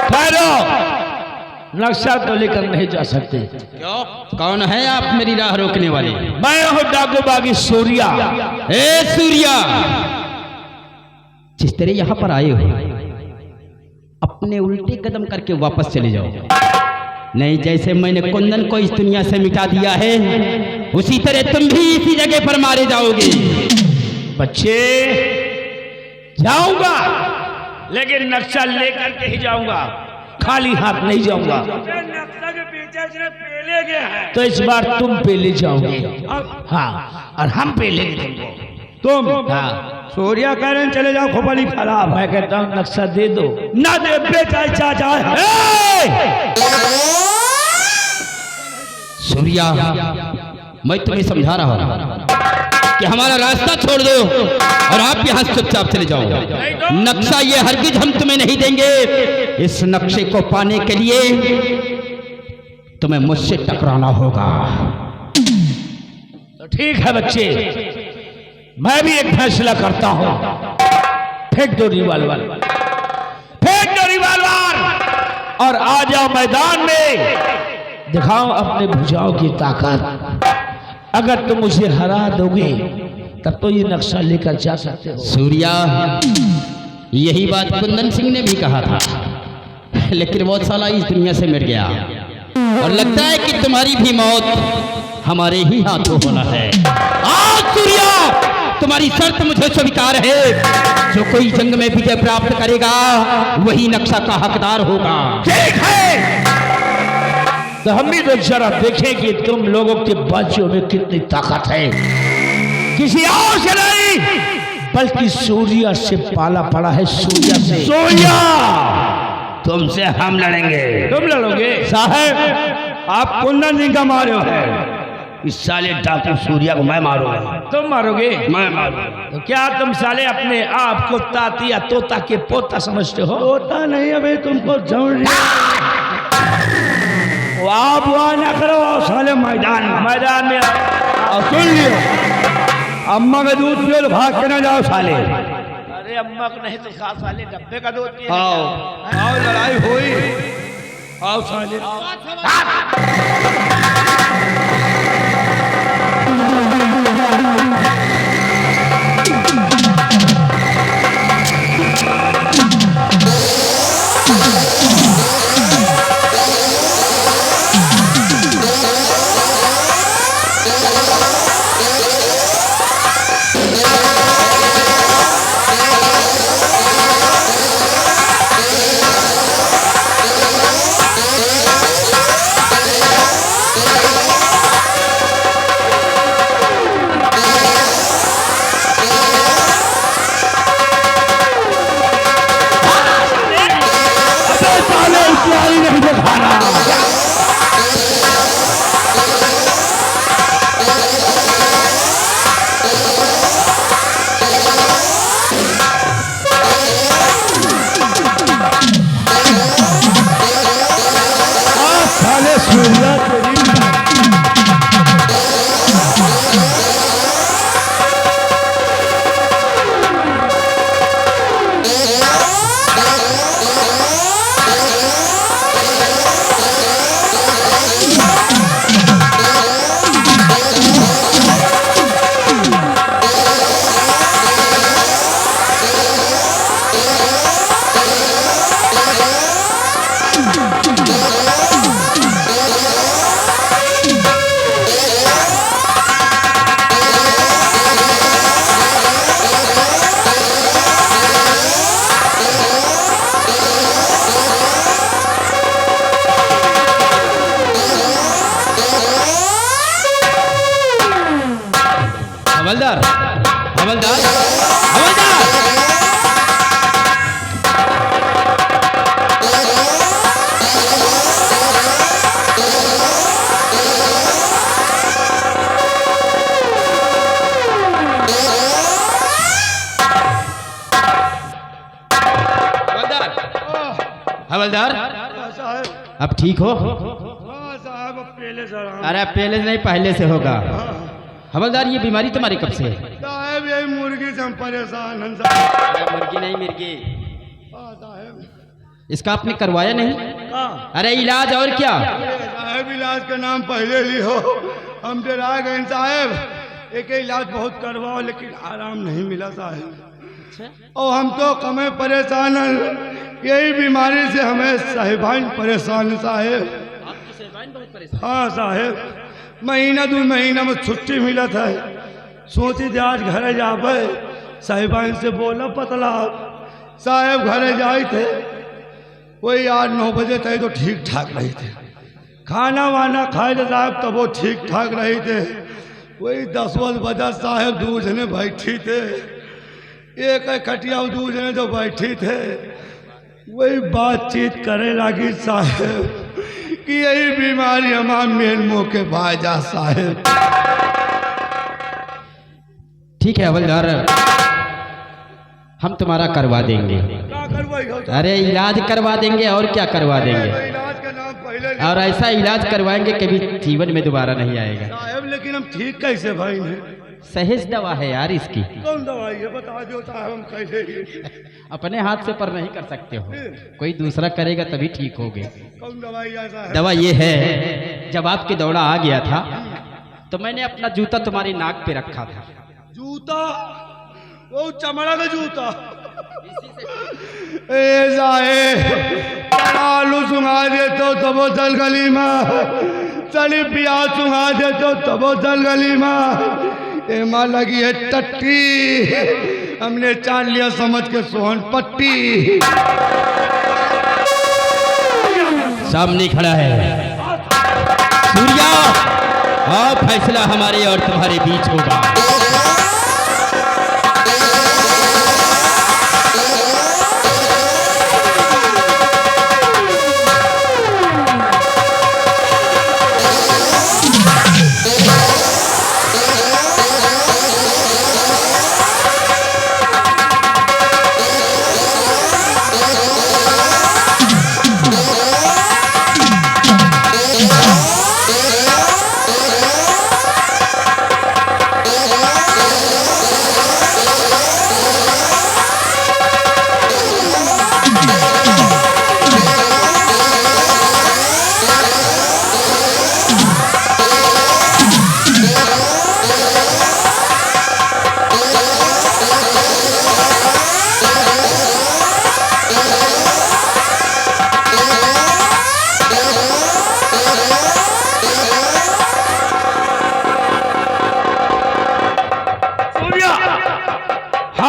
ठहरो, नक्शा तो लेकर नहीं जा सकते। क्यों? कौन है आप मेरी राह रोकने वाले? मैं हूँ डाकू बागी सूर्या। ए सूर्या, जिस तरह यहाँ पर आए हो अपने उल्टे कदम करके वापस चले जाओ, नहीं जैसे मैंने कुंदन को इस दुनिया से मिटा दिया है उसी तरह तुम भी इसी जगह पर मारे जाओगे। बच्चे, जाऊंगा लेकिन नक्शा लेकर के ही जाऊंगा, खाली हाथ नहीं जाऊंगा। नक्शा के पीछे से पेले गया है तो इस बार तुम पहले जाओगे। हाँ, और हम पहले तुम। हाँ, सूर्या कह रहे हैं चले जाओ, खोपड़ी खराब। मैं कहता हूँ नक्शा दे दो। ना दे बेटा चाचा। सूर्या, मैं तुम्हें समझा रहा हूं कि हमारा रास्ता छोड़ दो और आप यहाँ चुपचाप चले जाओ। नक्शा ये हरगिज हम तुम्हें नहीं देंगे। इस नक्शे को पाने के लिए तुम्हें मुझसे टकराना होगा। तो ठीक है बच्चे, मैं भी एक फैसला करता हूं। फेंक दो रिवॉल्वर, फेंक दो रिवॉल्वर और आ जाओ मैदान में, दिखाओ अपने भुजाओं की ताकत। अगर तुम मुझे हरा दोगे तब तो ये नक्शा लेकर जा सकते हो। सूर्या, यही बात कुंदन सिंह ने भी कहा था, लेकिन वो साला इस दुनिया से मिट गया और लगता है कि तुम्हारी भी मौत हमारे ही हाथों होना है। आज सूर्या, तुम्हारी शर्त मुझे स्वीकार है। जो कोई जंग में विजय प्राप्त करेगा वही नक्शा का हकदार होगा। ठीक है, तो हम भी तो जरा देखें कि तुम लोगों के बाजू में कितनी ताकत है। किसी और से नहीं बल्कि सूर्या से पाला पड़ा है। सूर्या से। सूर्या, तुमसे हम लड़ेंगे। तुम लड़ोगे? साहब, आप कुंदन सिंह का मारे हो। इस साले डाकू सूर्या को मैं मारूंगा। तुम मारोगे? मैं मारूंगा। तो क्या तुम साले अपने आप को ताती या तोता के पोता समझते हो? तोता नहीं, अबे तुमको जम आप वहां ना करो, साले मैदान में और सुन लियो, अम्मा का दूध पियो, भाग के ना जाओ साले। अरे अम्मा को नहीं तो खा साले, डब्बे का दूध पिए। आओ लड़ाई हुई, आओ साले। हवलदार, हवलदार, हवलदार! हवलदार, अब ठीक हो? साहब पहले से अरे पहले नहीं, पहले से होगा। हवलदार, ये बीमारी तुम्हारे कब से है? साहब यही मुर्गी से हम परेशान हैं। मुर्गी नहीं, मिर्गी। साहब इसका आपने करवाया नहीं? कहाँ? अरे इलाज और क्या? साहब इलाज का नाम पहले लियो, हम डरा गए साहब। एक इलाज बहुत करवाओ लेकिन आराम नहीं मिला साहब। और हम तो कमे परेशान हैं, यही बीमारी से हमें साहिबान परेशान है साहब। आपकी सेवाएं बहुत परेशान। हाँ साहब, महीना 2 महीना में छुट्टी मिला था, सोची थे आज घर जाबे। साहिबान से बोला पतला साहब घर जाए थे, वही 8-9 बजे तक तो ठीक ठाक रही थे, खाना वाना खाए थे साहब तब वो ठीक ठाक रही थे। वही 10 बजे साहब 2 जने बैठी थे, एक खटिया 2 जने जो बैठी थे, वही बातचीत करे लगी साहब कि यही बीमारी हमारे मेन मुँह के बाजा साहब। ठीक है हवलदार, हम तुम्हारा करवा देंगे। क्या करवाएगा? अरे इलाज करवा देंगे और क्या करवा देंगे, इलाज का नाम पहले और ऐसा इलाज करवाएंगे कभी जीवन में दोबारा नहीं आएगा। साहब लेकिन हम ठीक कैसे भाई हैं? सहज दवा है यार इसकी, कौन दवाई है बता दो साहब, हम कैसे अपने हाथ से पर नहीं कर सकते हो, कोई दूसरा करेगा तभी ठीक होगे। कौन दवाई ऐसा है? दवा ये है, जब आपके दौड़ा आ गया था तो मैंने अपना जूता तुम्हारी नाक पे रखा था। जूता? वो चमड़ा का जूता? ए साहब आलू सुंगा दे तो तबो चल गली में, चली प्याज सुंगा दे तो तबो चल गली में, एमा लगी है टट्टी, हमने चाल लिया समझ के सोहन पट्टी। सामने खड़ा है सूर्या, और फैसला हमारे और तुम्हारे बीच होगा।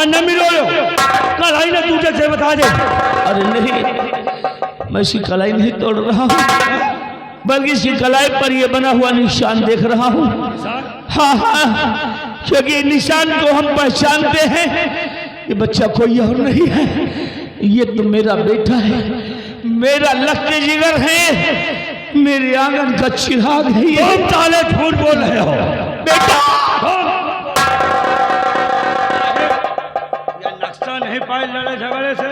न मिलो कल आई ना तुझे से बता दे। अरे नहीं, मैं इसकी कलाई नहीं तोड़ रहा हूँ, बल्कि इसकी कलाई पर यह बना हुआ निशान देख रहा हूँ। हाँ हाँ, क्योंकि निशान को हम पहचानते हैं, ये बच्चा कोई और नहीं है, ये तो मेरा बेटा है, मेरा लक्ष्य जिगर है, मेरे आंगन का चिराग है। ये ताले झूठ बोल रहे हो बेटा। नक्शा नहीं पाए लड़े झगड़े से,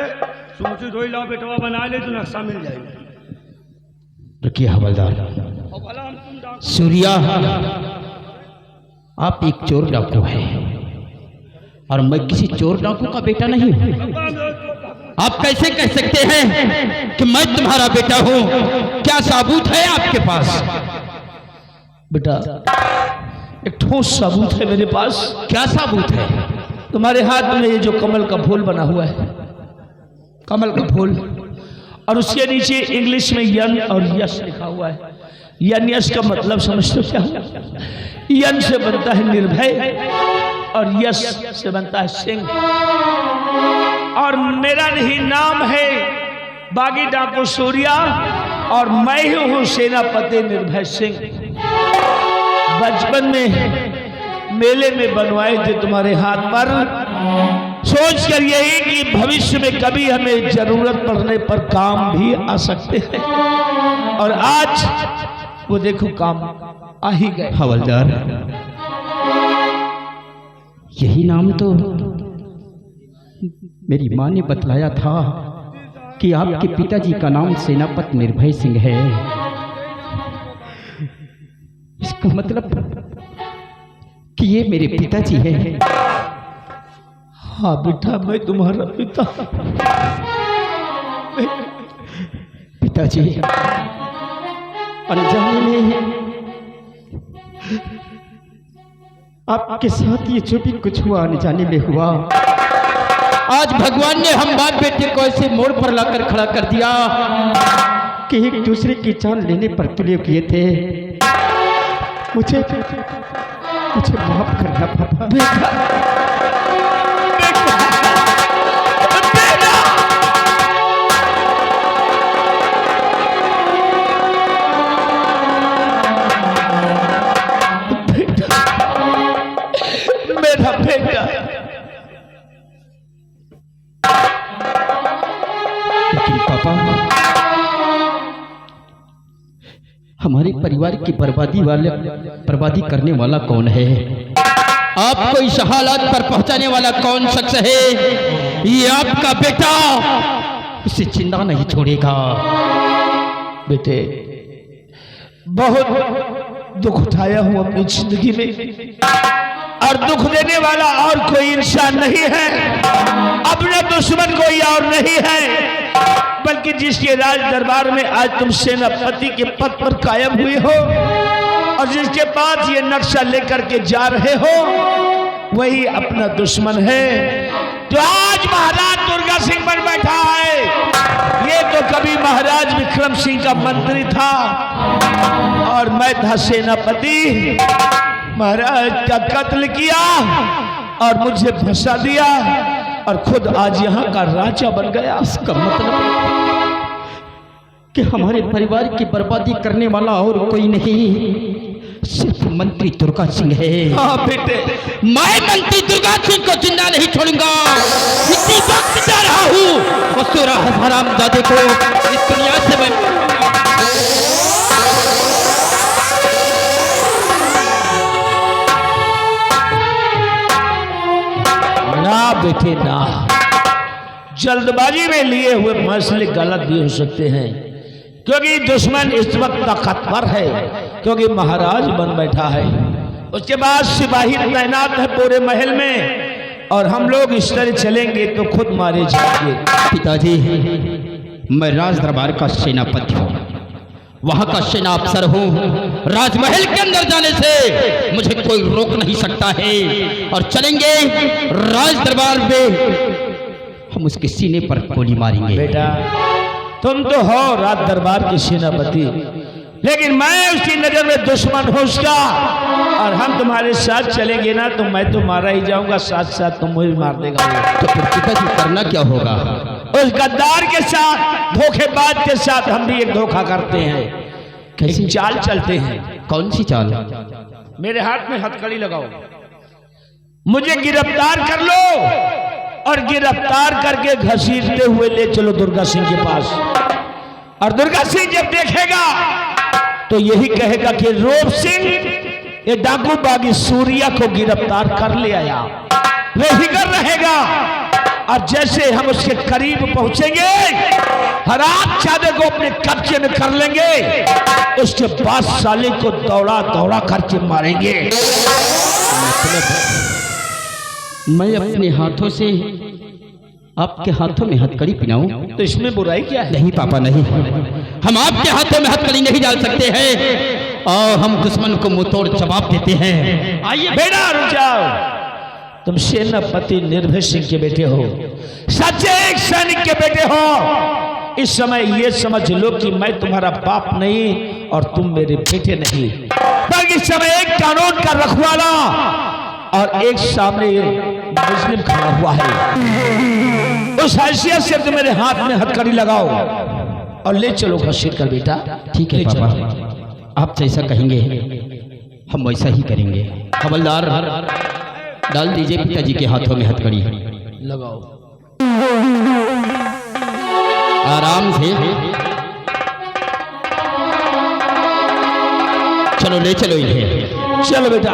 सोची धोई लाओ बेटवा बना ले तो नक्शा मिल जाएगा। रुकिए हवलदार। सूर्या, आप एक चोर डाकू हैं और मैं किसी चोर डाकू का बेटा नहीं हूं। आप कैसे कह सकते हैं कि मैं तुम्हारा बेटा हूं? क्या सबूत है आपके पास? बेटा, एक ठोस सबूत है मेरे पास। क्या सबूत है? तुम्हारे हाथ में ये जो कमल का फूल बना हुआ है, कमल का फूल, और उसके नीचे इंग्लिश में यन और यश लिखा हुआ है। यन यश का मतलब समझते क्या? यन से बनता है निर्भय और यश से बनता है सिंह, और मेरा ही नाम है बागी डाकू सूर्या, और मैं ही हूँ सेनापति निर्भय सिंह। बचपन में मेले में बनवाए थे तुम्हारे हाथ पर, सोच कर यही कि भविष्य में कभी हमें जरूरत पड़ने पर काम भी आ सकते हैं, और आज वो देखो काम आ ही गए। हवलदार, यही नाम तो मेरी माँ ने बतलाया था कि आपके पिताजी का नाम सेनापति निर्भय सिंह है। इसका मतलब कि ये मेरे पिताजी हैं। हाँ बेटा, मैं तुम्हारा पिता। पिताजी, अनजाने में आपके साथ ये जो भी कुछ हुआ अनजाने में हुआ। आज भगवान ने हम बाप बेटे को ऐसे मोड़ पर लाकर खड़ा कर दिया कि एक दूसरे की जान लेने पर तुले किए थे। मुझे माफ करना पापा। मेरा बेटा, लेकिन पापा, हमारे परिवार की बर्बादी करने वाला कौन है? आपको इस हालात पर पहुंचाने वाला कौन शख्स है? ये आपका बेटा, उसे जिंदा नहीं छोड़ेगा। बेटे, बहुत दुख उठाया हूं अपनी जिंदगी में, और दुख देने वाला और कोई इंसान नहीं है। अपना दुश्मन कोई और नहीं है, बल्कि जिसके राज दरबार में आज तुम सेनापति के पद पर कायम हुए हो और जिसके पास ये नक्शा लेकर के जा रहे हो, वही अपना दुश्मन है जो आज महाराज दुर्गा सिंह बन बैठा है। ये तो कभी महाराज विक्रम सिंह का मंत्री था और मैं था सेनापति। महाराज का कत्ल किया और मुझे फंसा दिया और खुद आज यहाँ का राजा बन गया। इसका मतलब कि हमारे परिवार की बर्बादी करने वाला और कोई नहीं, सिर्फ मंत्री दुर्गा सिंह है। हाँ बेटे, मैं मंत्री दुर्गा सिंह को जिंदा नहीं छोड़ूंगा। इसी वक्त जा रहा हूँ और हराम दादे को इस दुनिया से मैं ना बेटे ना, जल्दबाजी में लिए हुए फैसले गलत भी हो सकते हैं, क्योंकि दुश्मन इस वक्त ताकतवर है, क्योंकि महाराज बन बैठा है। उसके बाद सिपाही तैनात है पूरे महल में, और हम लोग इस तरह चलेंगे तो खुद मारे जाएंगे। पिताजी, मैं राज दरबार का सेनापति हूँ, वहां का सेना अफसर हूँ। राजमहल के अंदर जाने से मुझे कोई रोक नहीं सकता है, और चलेंगे राज दरबार में, हम उसके सीने पर गोली मारेंगे। बेटा, तुम तो हो राज दरबार के सेनापति, लेकिन मैं उसकी नजर में दुश्मन हूं उसका, और हम तुम्हारे साथ चलेंगे ना तो मैं तो मारा ही जाऊंगा, साथ साथ तुम मुझे मार देगा। तो फिर पिताजी करना क्या होगा? उस गद्दार के साथ, धोखेबाज के साथ हम भी एक धोखा करते हैं। कैसी चाल चलते हैं। कौन सी चाल? मेरे हाथ में हथकड़ी लगाओ, मुझे गिरफ्तार कर लो और गिरफ्तार करके घसीटते हुए ले चलो दुर्गा सिंह के पास। और दुर्गा सिंह जब देखेगा तो यही कहेगा कि रूप सिंह ये डाकू बागी सूर्या को गिरफ्तार कर ले आया। वही कर रहेगा, और जैसे हम उसके करीब पहुंचेंगे, हराम चादे को अपने कब्जे में कर लेंगे, उसके बाद साले को दौड़ा दौड़ा करके मारेंगे। मैं अपने हाथों से आपके हाथों में हथकड़ी पिनाऊं? तो इसमें बुराई क्या है? नहीं पापा, नहीं, हम आपके हाथों में हथकड़ी नहीं डाल सकते हैं, और हम दुश्मन को मुंह तोड़ जवाब देते हैं। आइए बेटा, रुक जाओ। तुम सेनापति निर्भय सिंह के बेटे हो, सच्चे एक सैनिक के बेटे हो। इस समय ये समझ लो कि मैं तुम्हारा बाप नहीं और तुम मेरे बेटे नहीं, बल्कि इस समय एक कानून का रखवाला और एक सामने मुस्लिम खड़ा हुआ है। उस हैसियत से तुम मेरे हाथ में हथकड़ी लगाओ और ले चलो घसीट कर बेटा। ठीक है पापा, आप जैसा कहेंगे हम वैसा ही करेंगे। हवलदार, डाल दीजिए पिताजी के हाथों में हथकड़ी। लगाओ आराम से, चलो ले चलो इन्हें। चलो बेटा।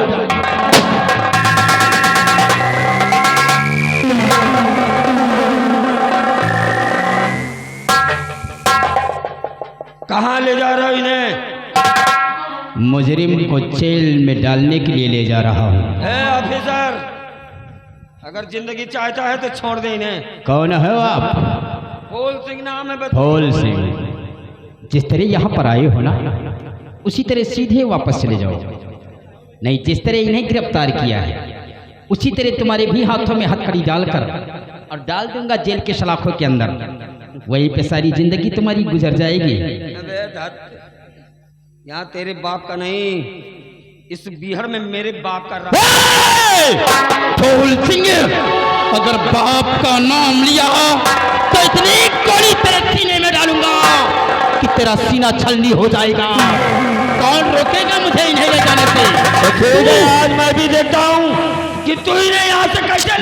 कहाँ ले जा रहे हो इन्हें? मुजरिम को जेल में डालने के लिए ले जा रहा हूँ। ऑफिसर, अगर जिंदगी चाहता है तो छोड़ दे इन्हें। कौन है आप? फूल सिंह नाम है। फूल सिंह, जिस तरह यहाँ पर आए हो ना, उसी तरह सीधे वापस चले जाओ। नहीं, जिस तरह इन्हें गिरफ्तार किया है उसी तरह तुम्हारे भी हाथों में हथकड़ी डालकर और डाल दूंगा जेल के सलाखों के अंदर। वहीं पे सारी जिंदगी तुम्हारी गुजर जाएगी। यहाँ तेरे बाप का नहीं, इस बीहड़ में मेरे बाप का फूल सिंह, अगर बाप का नाम लिया तो इतनी गोली तेरे सीने में डालूंगा कि तेरा सीना छलनी हो जाएगा। कौन रोकेगा मुझे इन्हें ले जाने से? आज मैं भी देखता हूँ कि तू ही नहीं यहाँ से कैसे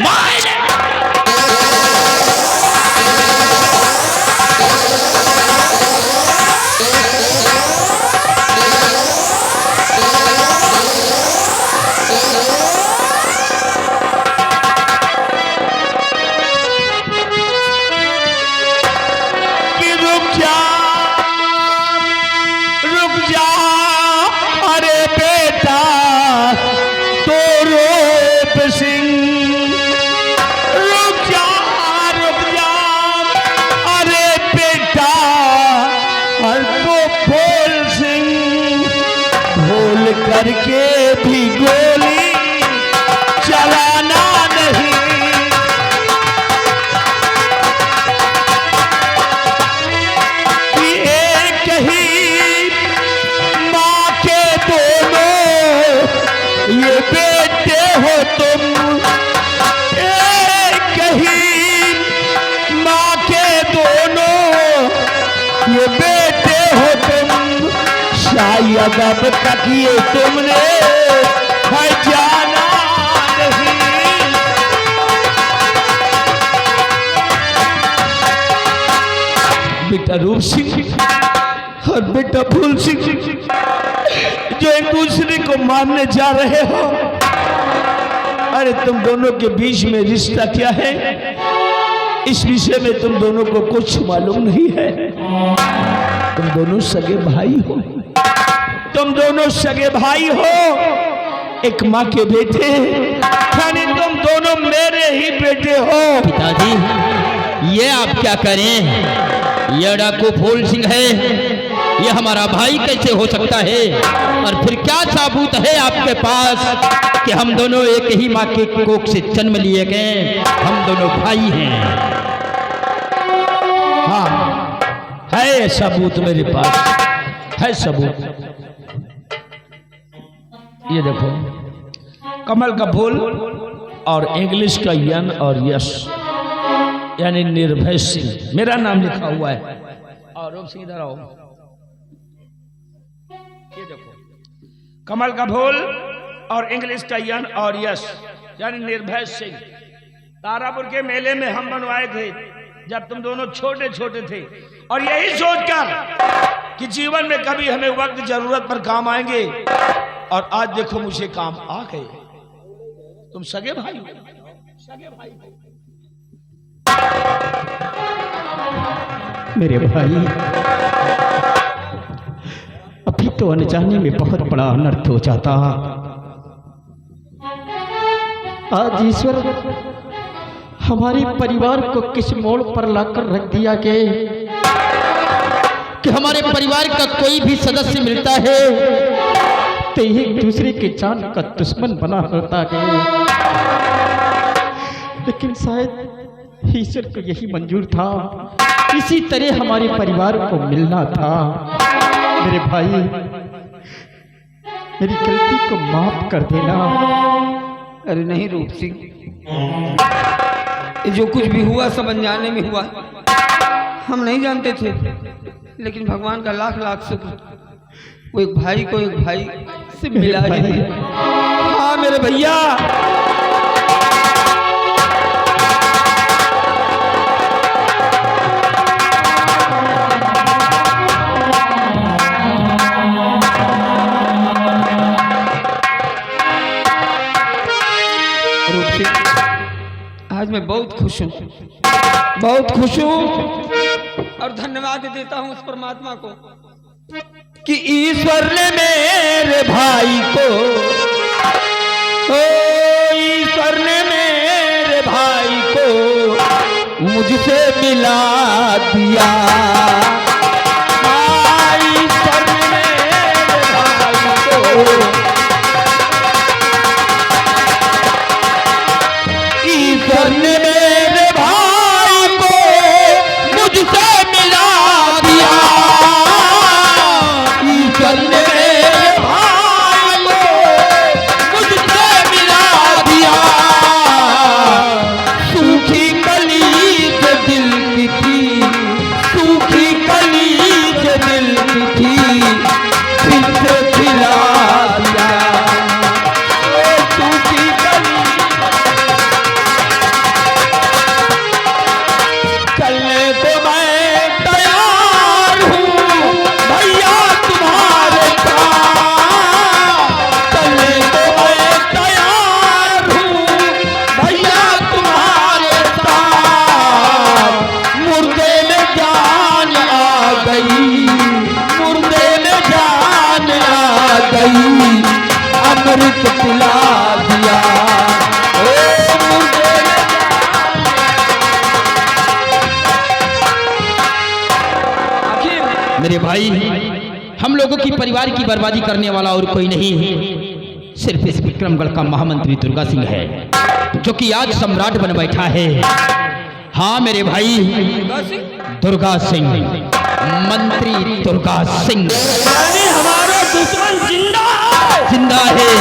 करके भी गोली चलाना नहीं। कि एक ही माँ के दोनों ये बेटे हो तुम, एक ही माँ के दोनों ये बेटे हो तुम। शायद अब तक ये तुमने है जाना नहीं। बेटा रूप सिंह और बेटा फूल सिंह जो एक दूसरे को मारने जा रहे हो, अरे तुम दोनों के बीच में रिश्ता क्या है इस विषय में तुम दोनों को कुछ मालूम नहीं है। तुम दोनों सगे भाई हो, तुम दोनों सगे भाई हो, एक माँ के बेटे, यानी तुम दोनों मेरे ही बेटे हो। पिताजी, ये आप क्या करें? ये डाकू फूल सिंह है, ये हमारा भाई कैसे हो सकता है? और फिर क्या सबूत है आपके पास कि हम दोनों एक ही माँ के कोख से जन्म लिए गए? हम दोनों भाई हैं। हाँ, है सबूत मेरे पास, है सबूत। ये देखो, कमल का फूल और इंग्लिश का यन और यश, यानी निर्भय सिंह मेरा नाम लिखा हुआ है। और रूप सिंह इधर आओ। ये देखो, कमल का फूल और इंग्लिश का यन और यश, यानी निर्भय सिंह। तारापुर के मेले में हम बनवाए थे जब तुम दोनों छोटे छोटे थे, और यही सोचकर कि जीवन में कभी हमें वक्त जरूरत पर काम आएंगे, और आज देखो मुझे काम आ गए। तुम सगे भाई हो, सगे भाई हो। मेरे भाई, अभी तो अनजाने में बहुत बड़ा अनर्थ हो जाता। आज ईश्वर हमारे परिवार को किस मोड़ पर लाकर रख दिया कि हमारे परिवार का कोई भी सदस्य मिलता है तो एक दूसरे के जान का दुश्मन बना होता है। लेकिन शायद ईश्वर को यही मंजूर था, इसी तरह हमारे परिवार को मिलना था। मेरे भाई, मेरी गलती को माफ कर देना। अरे नहीं रूप सिंह, ये जो कुछ भी हुआ सब अनजाने में हुआ, हम नहीं जानते थे। लेकिन भगवान का लाख लाख शुक्र, वो एक भाई को एक भाई से मिला ही। हाँ मेरे भैया, आज मैं बहुत खुश हूँ, बहुत खुश हूँ, और धन्यवाद देता हूँ उस परमात्मा को कि ईश्वर ने मेरे भाई को, ईश्वर ने मेरे भाई को मुझसे मिला दिया। मेरे भाई, हम लोगों की परिवार की बर्बादी करने वाला और कोई नहीं है, सिर्फ इस विक्रमगढ़ का महामंत्री दुर्गा सिंह है, जो कि आज सम्राट बन बैठा है। हाँ मेरे भाई, दुर्गा सिंह, मंत्री दुर्गा सिंह। हमारा दुश्मन जिंदा है, जिंदा है।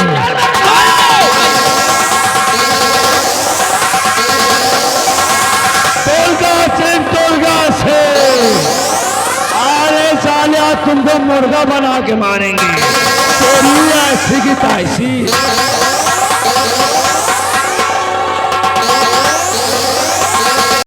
दुर्गा सिंह, अरे सालिया तुमको मुर्गा बना के मारेंगे, तेरी ऐसी की तैसी।